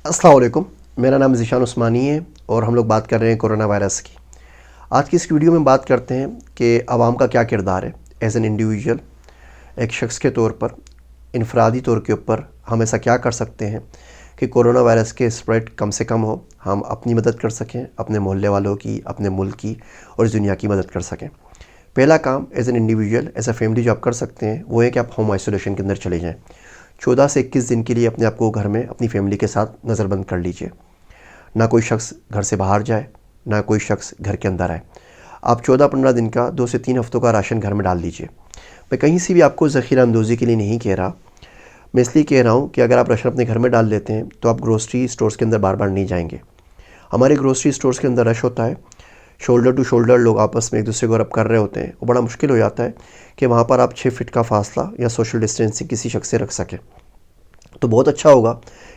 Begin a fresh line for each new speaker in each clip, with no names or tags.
अस्सलाम वालेकुम। मेरा नाम ज़ीशान उस्मानी है और हम लोग बात कर रहे हैं कोरोना वायरस की। आज की इस वीडियो में बात करते हैं कि आवाम का क्या किरदार है एज एन इंडिविजुअल, एक शख्स के तौर पर, इनफरादी तौर के ऊपर हम ऐसा क्या कर सकते हैं कि कोरोना वायरस के स्प्रेड कम से कम हो, हम अपनी मदद कर सकें, अपने मोहल्ले वालों की, अपने मुल्क की और इस दुनिया की मदद कर सकें। पहला काम as an individual, as a family जो आप कर सकते हैं वो है कि आप होम आइसोलेशन के अंदर चले जाएँ। 14 से 21 दिन के लिए अपने आप को घर में अपनी फैमिली के साथ नज़रबंद कर लीजिए। ना कोई शख्स घर से बाहर जाए, ना कोई शख्स घर के अंदर आए। आप 14-15 दिन का 2 से 3 हफ्तों का राशन घर में डाल दीजिए। मैं कहीं से भी आपको ज़ख़ीरा अंदोज़ी के लिए नहीं कह रहा, मैं इसलिए कह रहा हूँ कि अगर आप राशन अपने घर में डाल लेते हैं तो आप ग्रोसरी स्टोर्स के अंदर बार बार नहीं जाएंगे। हमारे ग्रोसरी स्टोर्स के अंदर रश होता है, शोल्डर टू शोल्डर लोग आपस में एक दूसरे को रब कर रहे होते हैं। वो बड़ा मुश्किल हो जाता है कि वहाँ पर आप 6 फीट का फासला या सोशल डिस्टेंसिंग किसी शख्स से रख सकें। तो बहुत अच्छा होगा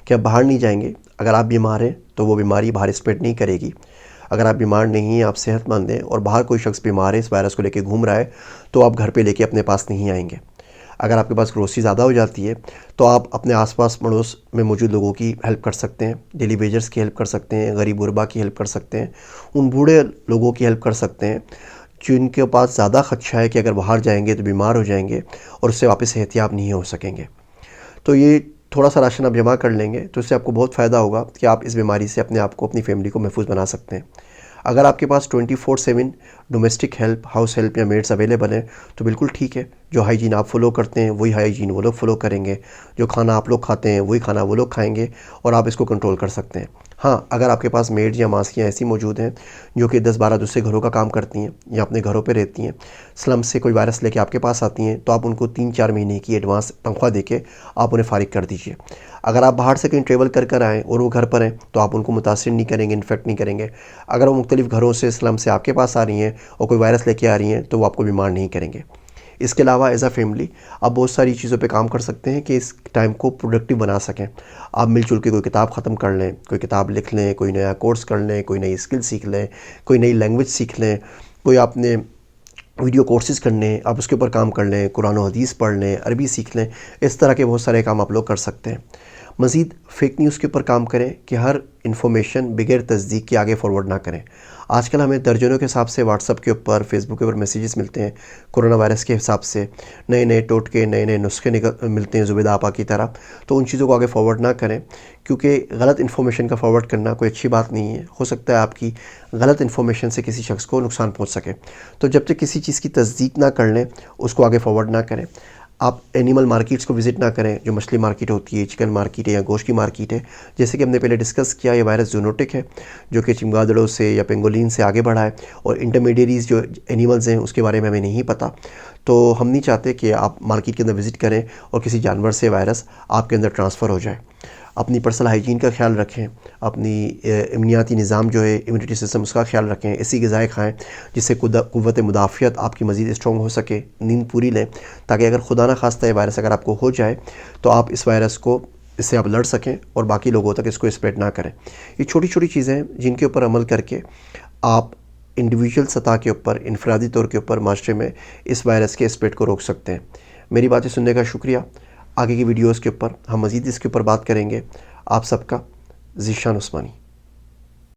कि आप बाहर नहीं जाएंगे। अगर आप बीमार हैं तो वो बीमारी बाहर स्प्रेड नहीं करेगी। अगर आप बीमार नहीं हैं, आप सेहतमंद हैं और बाहर कोई शख्स बीमार है, इस वायरस को लेके घूम रहा है, तो आप घर पे लेके अपने पास नहीं आएंगे। अगर आपके पास ग्रोसरी ज़्यादा हो जाती है तो आप अपने आसपास पड़ोस में मौजूद लोगों की हेल्प कर सकते हैं, डेली वेजर्स की हेल्प कर सकते हैं, गरीब गुरबा की हेल्प कर सकते हैं, उन बूढ़े लोगों की हेल्प कर सकते हैं जिनके पास ज़्यादा खदशा है कि अगर बाहर जाएंगे तो बीमार हो जाएंगे और उससे वापस सेहतियाब नहीं हो सकेंगे। तो ये थोड़ा सा राशन आप जमा कर लेंगे तो इससे आपको बहुत फ़ायदा होगा कि आप इस बीमारी से अपने आप को, अपनी फैमिली को महफूज बना सकते हैं। अगर आपके पास 24/7 डोमेस्टिक हेल्प, हाउस हेल्प या मेड्स अवेलेबल हैं तो बिल्कुल ठीक है। जो हाइजीन आप फॉलो करते हैं वही हाइजीन वो लोग फॉलो करेंगे, जो खाना आप लोग खाते हैं वही खाना वो लोग खाएंगे और आप इसको कंट्रोल कर सकते हैं। हाँ, अगर आपके पास मेड्स या मास्कियाँ ऐसी मौजूद हैं जो कि 10-12 दूसरे घरों का काम करती हैं या अपने घरों पे रहती हैं, स्लम से कोई वायरस लेके आपके पास आती हैं, तो आप उनको 3-4 महीने की एडवांस तनख्वाह देके आप उन्हें फ़ारिग कर दीजिए। अगर आप बाहर से कहीं ट्रेवल कर आएँ और वो घर पर हैं तो आप उनको मुतासिर नहीं करेंगे, इन्फेक्ट नहीं करेंगे। अगर वो मुख्तलिफ़ घरों से, स्लम से आपके पास आ रही हैं और कोई वायरस लेके आ रही हैं तो वो आपको बीमार नहीं करेंगे। इसके अलावा एज़ अ फैमिली आप बहुत सारी चीज़ों पे काम कर सकते हैं कि इस टाइम को प्रोडक्टिव बना सकें। आप मिलजुल के कोई किताब ख़त्म कर लें, कोई किताब लिख लें, कोई नया कोर्स कर लें, कोई नई स्किल सीख लें, कोई नई लैंग्वेज सीख लें, कोई आपने वीडियो कोर्सेज़ करने हैं आप उसके ऊपर काम कर लें, कुरान और हदीस पढ़ लें, अरबी सीख लें। इस तरह के बहुत सारे काम आप लोग कर सकते हैं। मज़ीद फ़ेक न्यूज़ के ऊपर काम करें कि हर इन्फॉर्मेशन बगैर तस्दीक के आगे फॉरवर्ड ना करें। आजकल हमें दर्जनों के हिसाब से व्हाट्सअप के ऊपर, फेसबुक के ऊपर मैसेजेस मिलते हैं कोरोना वायरस के हिसाब से, नए नए टोटके, नए नए नुस्खे मिलते हैं ज़ुबैदा आपा की तरह। तो उन चीज़ों को आगे फॉरवर्ड ना करें क्योंकि गलत इन्फॉर्मेशन का फॉरवर्ड करना कोई अच्छी बात नहीं है। हो सकता है आपकी गलत इन्फॉर्मेशन से किसी शख्स को नुकसान पहुँच सके। तो जब तक किसी चीज़ की तस्दीक ना कर लें उसको आगे फॉरवर्ड ना करें। आप एनिमल मार्केट्स को विज़िट ना करें, जो मछली मार्केट होती है, चिकन मार्केट है या गोश्त की मार्केट है। जैसे कि हमने पहले डिस्कस किया, ये वायरस जूनोटिक है जो कि चमगादड़ों से या पेंगोलिन से आगे बढ़ा है और इंटरमीडियरीज़ जो एनिमल्स हैं उसके बारे में हमें नहीं पता। तो हम नहीं चाहते कि आप मार्केट के अंदर विज़िट करें और किसी जानवर से वायरस आपके अंदर ट्रांसफ़र हो जाए। अपनी पर्सनल हाइजीन का ख्याल रखें, अपनी इम्यूनियाती निज़ाम जो है, इम्यूनिटी सिस्टम, उसका ख्याल रखें। ऐसी ग़िज़ाएँ खाएँ जिससे क़ुव्वत मुदाफ़ियत आपकी मज़ीद स्ट्रॉन्ग हो सके। नींद पूरी लें ताकि अगर खुदा न खास्ता ये वायरस अगर आपको हो जाए तो आप इस वायरस को, इससे आप लड़ सकें और बाकी लोगों तक इसको स्प्रेड ना करें। ये छोटी छोटी चीज़ें हैं जिनके ऊपर अमल करके आप इंडिविजुअल सतह के ऊपर, इनफरादी तौर के ऊपर माशरे में इस वायरस के स्प्रेड को रोक सकते हैं। मेरी बातें सुनने का शुक्रिया। आगे की वीडियोज़ के ऊपर हम मज़ीद इसके ऊपर बात करेंगे। आप सबका ज़ीशान उस्मानी।